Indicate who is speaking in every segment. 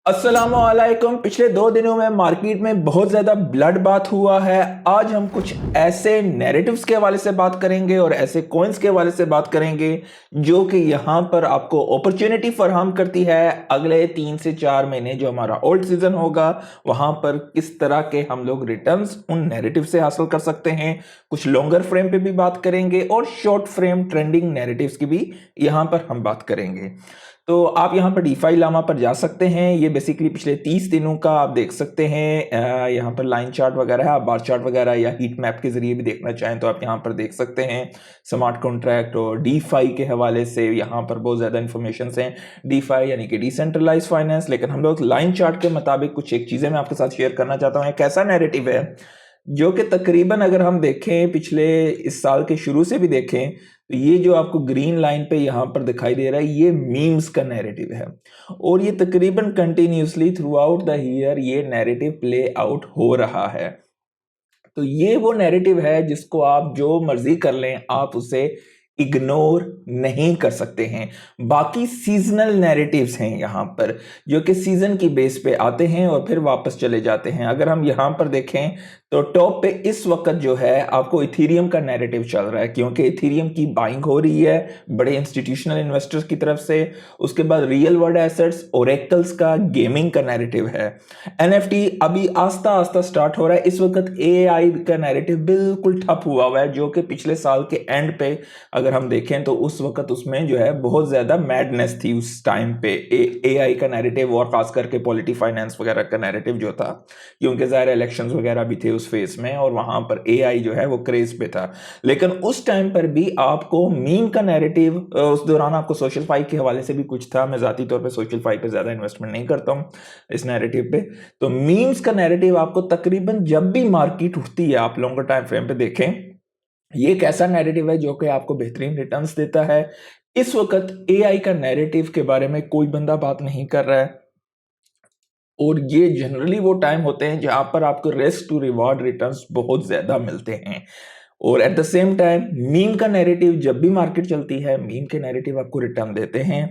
Speaker 1: अस्सलामुअलैकुम। पिछले 2 दिनों में मार्केट में बहुत ज़्यादा ब्लड बात हुआ है। आज हम कुछ ऐसे नैरेटिव्स के हवाले से बात करेंगे और ऐसे कॉइन्स के हवाले से बात करेंगे जो कि यहाँ पर आपको अपॉर्चुनिटी फराहम करती है। अगले 3 से 4 महीने जो हमारा ओल्ड सीजन होगा वहाँ पर किस तरह के हम लोग रिटर्न्स उन नैरेटिव से हासिल कर सकते हैं। कुछ लॉन्गर फ्रेम पे भी बात करेंगे और शॉर्ट फ्रेम ट्रेंडिंग नैरेटिव्स की भी यहाँ पर हम बात करेंगे। तो आप यहाँ पर डीफाई लामा पर जा सकते हैं। ये बेसिकली पिछले 30 दिनों का आप देख सकते हैं। यहाँ पर लाइन चार्ट वगैरह है, आप बार चार्ट वगैरह या हीट मैप के जरिए भी देखना चाहें तो आप यहाँ पर देख सकते हैं। स्मार्ट कॉन्ट्रैक्ट और डीफाई के हवाले से यहाँ पर बहुत ज़्यादा इन्फॉर्मेशन हैं। डीफाई यानी कि डिसेंट्रलाइज फाइनेंस, लेकिन हम लोग लाइन चार्ट के मुताबिक कुछ एक चीज़ें मैं आपके साथ शेयर करना चाहता हूँ। एक ऐसा नैरेटिव है जो कि तकरीबन अगर हम देखें पिछले इस साल के शुरू से भी देखें तो ये जो आपको ग्रीन लाइन पे यहाँ पर दिखाई दे रहा है ये मीम्स का नैरेटिव है और ये तकरीबन continuously through out the year ये नैरेटिव प्ले आउट हो रहा है। तो ये वो नैरेटिव है जिसको आप जो मर्जी कर लें आप उसे इग्नोर नहीं कर सकते हैं। बाकी सीजनल नैरेटिव्स हैं यहाँ पर जो कि सीजन की बेस पे आते हैं और फिर वापस चले जाते हैं। अगर हम यहाँ पर देखें तो टॉप पे इस वक्त जो है आपको इथेरियम का नैरेटिव चल रहा है क्योंकि इथेरियम की बाइंग हो रही है बड़े इंस्टीट्यूशनल इन्वेस्टर्स की तरफ से। उसके बाद रियल वर्ल्ड एसेट्स ओरेकल्स का गेमिंग का नैरेटिव है। एनएफटी अभी आस्ता आस्ता स्टार्ट हो रहा है। इस वक्त एआई का नैरेटिव बिल्कुल ठप हुआ है जो कि पिछले साल के एंड पे अगर हम देखें तो उस वक्त उसमें जो है बहुत ज्यादा मैडनेस थी उस टाइम पे एआई का नैरेटिव और खास करके पॉलिटी फाइनेंस वगैरह का नैरेटिव जो था क्योंकि ज़ाहिर इलेक्शंस वगैरह भी थे उस फेज में और वहां पर एआई जो है वो क्रेज पे था। लेकिन उस टाइम पर भी आपको मीम का नैरेटिव उस दौरान आपको सोशल फाई के हवाले से भी कुछ था। मैं जाती तौर पे सोशल फाई पे ज्यादा इन्वेस्टमेंट नहीं करता हूं इस नैरेटिव पे। तो मीम्स का नैरेटिव आपको तकरीबन जब भी मार्केट उठती है आप लॉन्गर टाइम फ्रेम पे देखें ये एक ऐसा नैरेटिव है जो कि आपको बेहतरीन रिटर्न्स देता है। इस वक्त एआई का नैरेटिव के बारे में कोई बंदा बात नहीं कर रहा है और ये जनरली वो टाइम होते हैं जहां पर आपको रिस्क टू रिवॉर्ड रिटर्न्स बहुत ज्यादा मिलते हैं। और at the same time meme का नैरेटिव जब भी मार्केट चलती है मीम के नैरेटिव आपको रिटर्न देते हैं।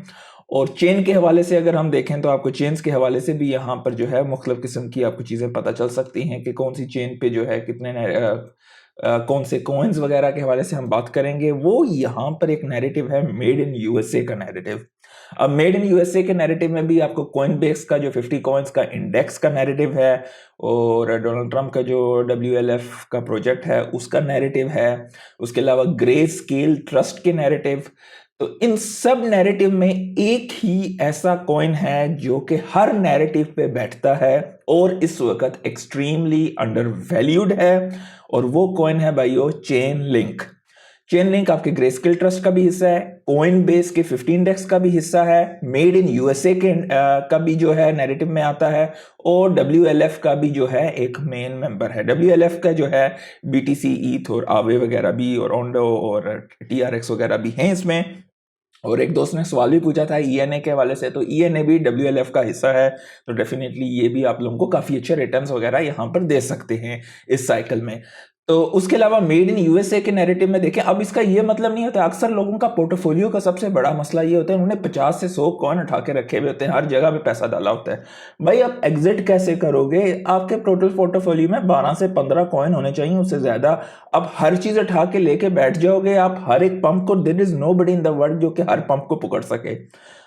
Speaker 1: और चेन के हवाले से अगर हम देखें तो आपको चेन्स के हवाले से भी यहाँ पर जो है मुख्तलिफ किस्म की आपको चीज़ें पता चल सकती हैं कि कौन सी चेन पे जो है कितने कौन से कॉइन्स वगैरह के हवाले से हम बात करेंगे। वो यहाँ पर एक नैरेटिव है मेड इन यूएसए का नैरेटिव। अब मेड इन यूएसए के नैरेटिव में भी आपको कॉइन बेस का जो 50 कॉइन्स का इंडेक्स का नैरेटिव है और डोनाल्ड ट्रंप का जो WLF का प्रोजेक्ट है उसका नैरेटिव है। उसके अलावा ग्रे स्केल ट्रस्ट के नैरेटिव। तो इन सब नैरेटिव में एक ही ऐसा कॉइन है जो कि हर नैरेटिव पे बैठता है और इस वक्त एक्सट्रीमली अंडर वैल्यूड है और वो कॉइन है भाइयों चेन लिंक। चेन लिंक आपके ग्रेस्केल ट्रस्ट का भी हिस्सा है, कॉइन बेस के 15 इंडेक्स का भी हिस्सा है, मेड इन यूएसए के का भी जो है नैरेटिव में आता है और WLF का भी जो है एक मेन मेंबर है। WLF का जो है BTC ईथ और आवे वगैरह भी और ओंडो और TRX वगैरह भी हैं इसमें। और एक दोस्त ने सवाल भी पूछा था ENA के हवाले से, तो ENA भी WLF का हिस्सा है। तो डेफिनेटली ये भी आप लोगों को काफ़ी अच्छे रिटर्न्स वगैरह यहाँ पर दे सकते हैं इस साइकिल में। तो उसके अलावा मेड इन यूएसए के नैरेटिव में देखें, अब इसका ये मतलब नहीं होता, अक्सर लोगों का पोर्टफोलियो का सबसे बड़ा मसला ये होता है उन्होंने 50 से 100 कॉइन उठा के रखे हुए होते हैं, हर जगह पे पैसा डाला होता है। भाई आप एग्जिट कैसे करोगे? आपके टोटल पोर्टफोलियो में 12 से 15 कॉइन होने चाहिए, उससे ज्यादा। अब हर चीज उठा के लेके बैठ जाओगे आप हर एक पंप को, there is nobody in the world जो कि हर पंप को पकड़ सके।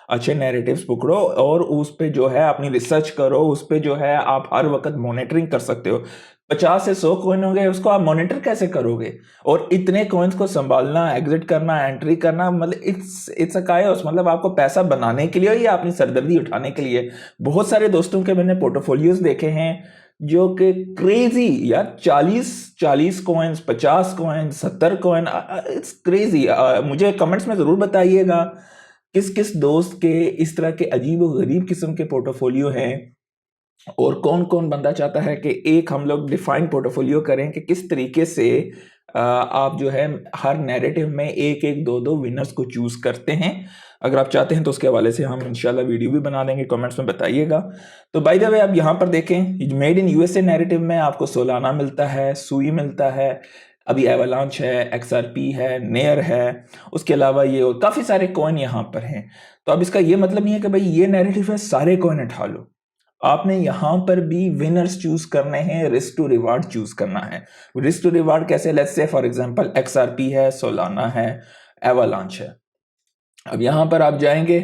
Speaker 1: अच्छे नैरेटिव्स पकड़ो और उस पे जो है अपनी रिसर्च करो, उस पे जो है आप हर वक्त मॉनिटरिंग कर सकते हो। 50 से 100 कॉइन हो गए, उसको आप मॉनिटर कैसे करोगे? और इतने कॉइन्स को संभालना, एग्जिट करना, एंट्री करना, मतलब इट्स अ कायोस। मतलब आपको पैसा बनाने के लिए या अपनी सरदर्दी उठाने के लिए? बहुत सारे दोस्तों के मैंने पोर्टफोलियोज देखे हैं जो कि क्रेजी यार, 40 coins, 50 coin, 70 coin, it's crazy. मुझे कमेंट्स में जरूर बताइएगा किस किस दोस्त के इस तरह के अजीब और गरीब किस्म के पोर्टफोलियो हैं और कौन कौन बंदा चाहता है कि एक हम लोग डिफाइंड पोर्टफोलियो करें कि किस तरीके से आप जो है हर नैरेटिव में एक एक दो दो विनर्स को चूज करते हैं। अगर आप चाहते हैं तो उसके हवाले से हम इंशाल्लाह वीडियो भी बना देंगे, कमेंट्स में बताइएगा। तो बाय द वे आप यहाँ पर देखें मेड इन यूएसए नैरेटिव में आपको सोलाना मिलता है, सुई मिलता है, अभी एवलांच है, XRP है, नेयर है, उसके अलावा ये और काफ़ी सारे कॉइन यहाँ पर हैं। तो अब इसका ये मतलब नहीं है कि भाई ये नैरेटिव है सारे कॉइन उठा लो। आपने यहाँ पर भी विनर्स चूज करने हैं, रिस्क टू रिवार्ड चूज करना है। रिस्क टू रिवार्ड कैसे? Let's say for example XRP है, सोलाना है, एवलांच है। अब यहाँ पर आप जाएंगे,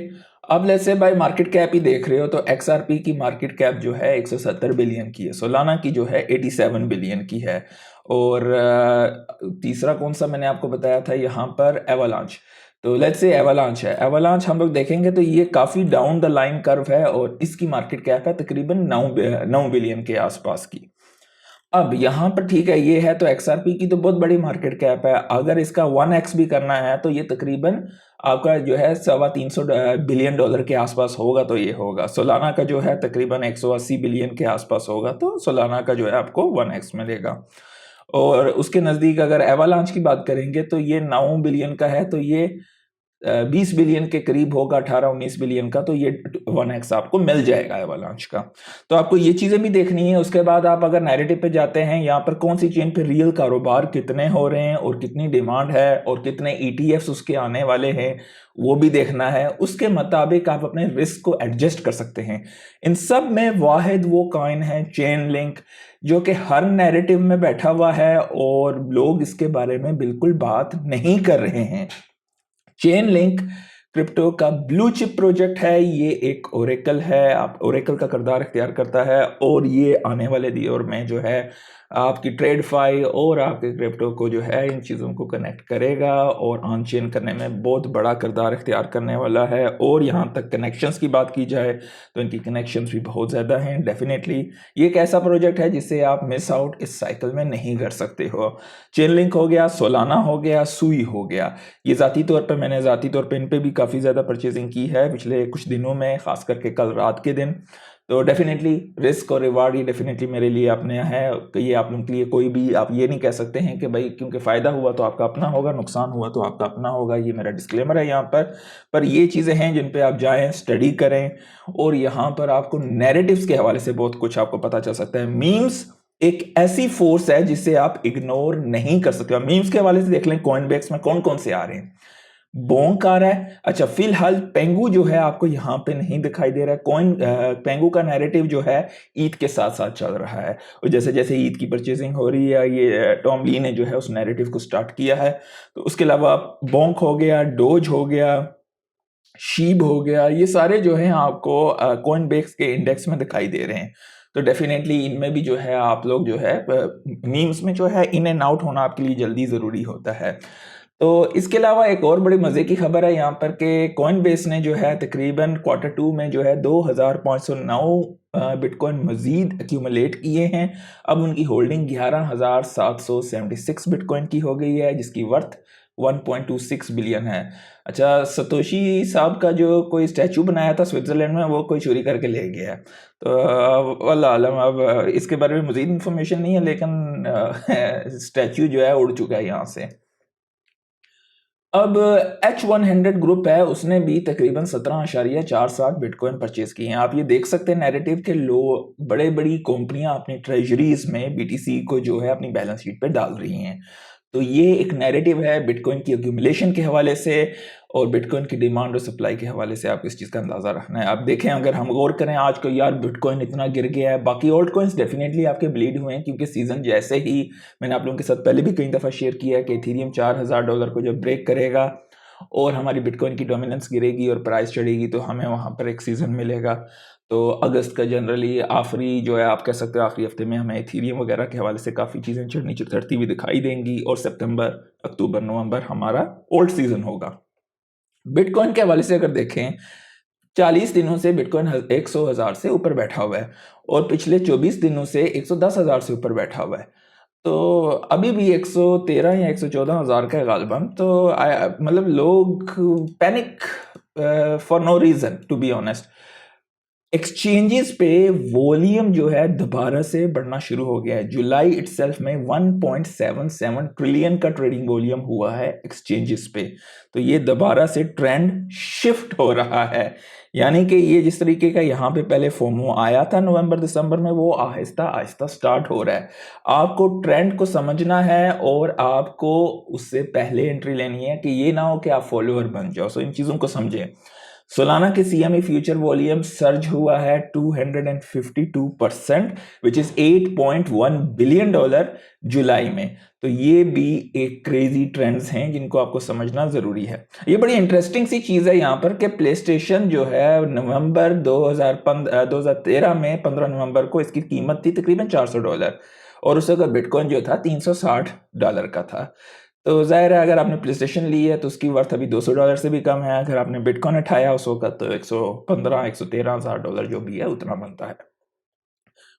Speaker 1: अब लेट्स से भाई मार्केट कैप ही देख रहे हो तो XRP की मार्केट कैप जो है 170 बिलियन की है, सोलाना की जो है 87 बिलियन की है, और तीसरा कौन सा मैंने आपको बताया था यहाँ पर? एवलांच। तो लेट्स से एवलांच है, एवलांच हम लोग देखेंगे तो ये काफी डाउन द लाइन कर्व है और इसकी मार्केट कैप है तकरीबन 9 बिलियन के आसपास की। अब यहाँ पर ठीक है, ये है तो XRP की तो बहुत बड़ी मार्केट कैप है, अगर इसका 1x भी करना है तो ये तकरीबन आपका जो है $325 बिलियन के आसपास होगा, तो ये होगा। सोलाना का जो है तकरीबन 180 बिलियन के आसपास होगा, तो सोलाना का जो है आपको 1x मिलेगा। और उसके नज़दीक अगर एवलांच की बात करेंगे तो ये 9 बिलियन का है, तो ये 20 बिलियन के करीब होगा, 18-19 बिलियन का, तो ये 1x आपको मिल जाएगा एवलांच का। तो आपको ये चीजें भी देखनी है। उसके बाद आप अगर नैरेटिव पे जाते हैं, यहाँ पर कौन सी चेन पे रियल कारोबार कितने हो रहे हैं और कितनी डिमांड है और कितने ETFs उसके आने वाले हैं, वो भी देखना है। उसके मुताबिक आप अपने रिस्क को एडजस्ट कर सकते हैं। इन सब में वाहिद वो कॉइन है चेन लिंक, जो कि हर नैरेटिव में बैठा हुआ है और लोग इसके बारे में बिल्कुल बात नहीं कर रहे हैं। चेन लिंक क्रिप्टो का ब्लू चिप प्रोजेक्ट है, ये एक ओरेकल है, आप ओरेकल का किरदार इख्तियार करता है और ये आने वाले दौर में जो है आपकी ट्रेडफाई और आपके क्रिप्टो को जो है इन चीज़ों को कनेक्ट करेगा और ऑन चेन करने में बहुत बड़ा किरदार इख्तियार करने वाला है। और यहाँ तक कनेक्शंस की बात की जाए तो इनकी कनेक्शंस भी बहुत ज़्यादा हैं। डेफिनेटली ये एक ऐसा प्रोजेक्ट है जिसे आप मिस आउट इस साइकिल में नहीं कर सकते हो। चेन लिंक हो गया, सोलाना हो गया, सुई हो गया, ये मैंने ज़ाती तौर पे इन पे भी काफ़ी ज़्यादा परचेजिंग की है पिछले कुछ दिनों में, ख़ास करके कल रात के दिन। तो डेफिनेटली रिस्क और रिवार्ड ये डेफिनेटली मेरे लिए अपने है कि ये आप लोगों के लिए कोई भी आप ये नहीं कह सकते हैं कि भाई क्योंकि फ़ायदा हुआ तो आपका अपना होगा, नुकसान हुआ तो आपका अपना होगा, ये मेरा डिस्क्लेमर है यहाँ पर ये चीज़ें हैं जिन पे आप जाएं, स्टडी करें और यहाँ पर आपको नैरेटिव्स के हवाले से बहुत कुछ आपको पता चल सकता है। मीम्स एक ऐसी फोर्स है जिसे आप इग्नोर नहीं कर सकते। मीम्स के हवाले से देख लें कॉइनबेक्स में कौन कौन से आ रहे हैं। बोंक आ रहा है, अच्छा फिलहाल पेंगू जो है आपको यहाँ पे नहीं दिखाई दे रहा है। पेंगू का नैरेटिव जो है ईद के साथ साथ चल रहा है और जैसे जैसे ईद की परचेजिंग हो रही है ये टॉम ली ने जो है उस नैरेटिव को स्टार्ट किया है। तो उसके अलावा बोंक हो गया, डोज हो गया, शीब हो गया, ये सारे जो हैं आपको कॉइनबेक्स के इंडेक्स में दिखाई दे रहे हैं। तो डेफिनेटली इनमें भी जो है आप लोग जो है मीम्स में जो है इन एंड आउट होना आपके लिए जल्दी ज़रूरी होता है। तो इसके अलावा एक और बड़ी मज़े की खबर है यहाँ पर कि कॉइनबेस ने जो है तकरीबन Q2 में जो है 2509 बिटकॉइन मज़ीद एक्यूमुलेट किए हैं। अब उनकी होल्डिंग 11,776 बिटकॉइन की हो गई है जिसकी वर्थ 1.26 बिलियन है। अच्छा, सतोशी साहब का जो कोई स्टैचू बनाया था स्विट्ज़रलैंड में वो कोई चोरी करके ले गया है। तो वल्लाह आलम, अब इसके बारे में मज़ीद इन्फॉर्मेशन नहीं है, लेकिन स्टैचू जो है उड़ चुका है यहाँ से। अब H100 ग्रुप है, उसने भी तकरीबन 17.47 बिटकॉइन परचेज किए हैं। आप ये देख सकते हैं नैरेटिव के बड़े बड़ी कंपनियां अपनी ट्रेजरीज में BTC को जो है अपनी बैलेंस शीट पे डाल रही हैं। तो ये एक नैरेटिव है बिटकॉइन की एक्यूमुलेशन के हवाले से और बिटकॉइन की डिमांड और सप्लाई के हवाले से आपको इस चीज़ का अंदाज़ा रखना है। आप देखें, अगर हम गौर करें आज को, यार बिटकॉइन इतना गिर गया है, बाकी ऑल्ट कॉइन्स डेफिनेटली आपके ब्लीड हुए हैं क्योंकि सीज़न जैसे ही मैंने आप लोगों के साथ पहले भी कई दफ़ा शेयर किया है कि इथेरियम $4,000 को जब ब्रेक करेगा और हमारी बिटकॉइन की डोमिनेंस गिरेगी और प्राइस चढ़ेगी तो हमें वहाँ पर एक सीज़न मिलेगा। तो अगस्त का जनरली आखिरी जो है आप कह सकते हो आखिरी हफ्ते में हमें इथेरियम वगैरह के हवाले से काफ़ी चीज़ें चढ़ती हुई दिखाई देंगी और सितंबर, अक्टूबर, नवंबर हमारा ओल्ड सीज़न होगा। बिटकॉइन के हवाले से अगर देखें, 40 दिनों से बिटकॉइन 100,000 से ऊपर बैठा हुआ है और पिछले 24 दिनों से 110,000 से ऊपर बैठा हुआ है। तो अभी भी 113 या 114,000 का है गालिबन। तो मतलब लोग panic for no reason, to be honest. Exchanges पे वॉल्यूम जो है दोबारा से बढ़ना शुरू हो गया है। जुलाई इटसेल्फ में 1.77 ट्रिलियन का ट्रेडिंग वॉल्यूम हुआ है एक्सचेंजेस पे। तो ये दोबारा से ट्रेंड शिफ्ट हो रहा है, यानी कि ये जिस तरीके का यहाँ पे पहले फोमो आया था नवंबर दिसंबर में, वो आहिस्ता आहिस्ता स्टार्ट हो रहा है। आपको ट्रेंड को समझना है और आपको उससे पहले एंट्री लेनी है कि ये ना हो कि आप फॉलोअर बन जाओ। सो इन चीज़ों को समझें। सोलाना के सीएमई फ्यूचर वॉल्यूम सर्ज हुआ है 252% विच इज $8.1 बिलियन जुलाई में। तो ये भी एक क्रेजी ट्रेंड्स हैं जिनको आपको समझना जरूरी है। ये बड़ी इंटरेस्टिंग सी चीज है यहाँ पर कि प्ले स्टेशन जो है नवंबर 2013 में 15 नवंबर को इसकी कीमत थी तकरीबन $400 और उस वक्त बिटकॉइन जो था $360 का था। तो ज़ाहिर है अगर आपने प्लेस्टेशन ली है तो उसकी वर्थ अभी $200 से भी कम है। अगर आपने बिटकॉइन उठाया उस वक्त तो 115-113 हज़ार डॉलर जो भी है उतना बनता है।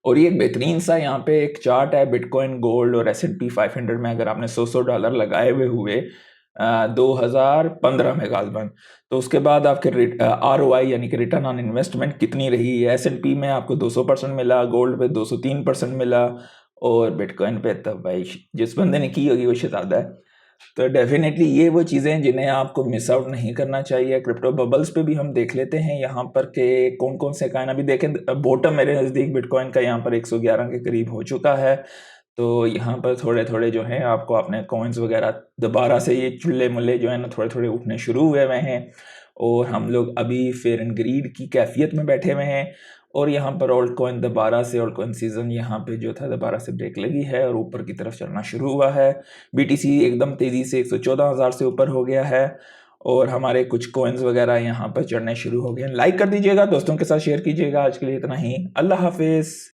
Speaker 1: और ये एक बेहतरीन सा यहाँ पे एक चार्ट है बिटकॉइन, गोल्ड और S&P 500 में। अगर आपने $100 लगाए हुए 2015 में गालबन, तो उसके बाद आपके ROI यानी कि रिटर्न ऑन इन्वेस्टमेंट कितनी रही है। S&P में आपको 200% मिला, गोल्ड पे 203% मिला और बिटकॉइन पे तब भाई जिस बंदे ने की होगी वो शहजादा है। तो डेफिनेटली ये वो चीज़ें हैं जिन्हें आपको मिस आउट नहीं करना चाहिए। क्रिप्टो बबल्स पे भी हम देख लेते हैं यहाँ पर कि कौन कौन से कॉइन अभी देखें। बॉटम मेरे नज़दीक बिटकॉइन का यहाँ पर 111 के करीब हो चुका है। तो यहाँ पर थोड़े थोड़े जो हैं आपको अपने कॉइन्स वगैरह दोबारा से ये चुल्ले मुल्ले जो है ना थोड़े थोड़े उठने शुरू हुए हैं और हम लोग अभी फेयर एंड ग्रीड की कैफियत में बैठे हुए हैं। और यहाँ पर ओल्ड कॉइन दोबारा से ओल्ड कॉइन सीजन यहाँ पे जो था दोबारा से ब्रेक लगी है और ऊपर की तरफ चलना शुरू हुआ है। BTC एकदम तेज़ी से 114,000 से ऊपर हो गया है और हमारे कुछ कॉइन्स वगैरह यहाँ पर चढ़ने शुरू हो गए। लाइक कर दीजिएगा, दोस्तों के साथ शेयर कीजिएगा। आज के लिए इतना ही, अल्लाह हाफिज़।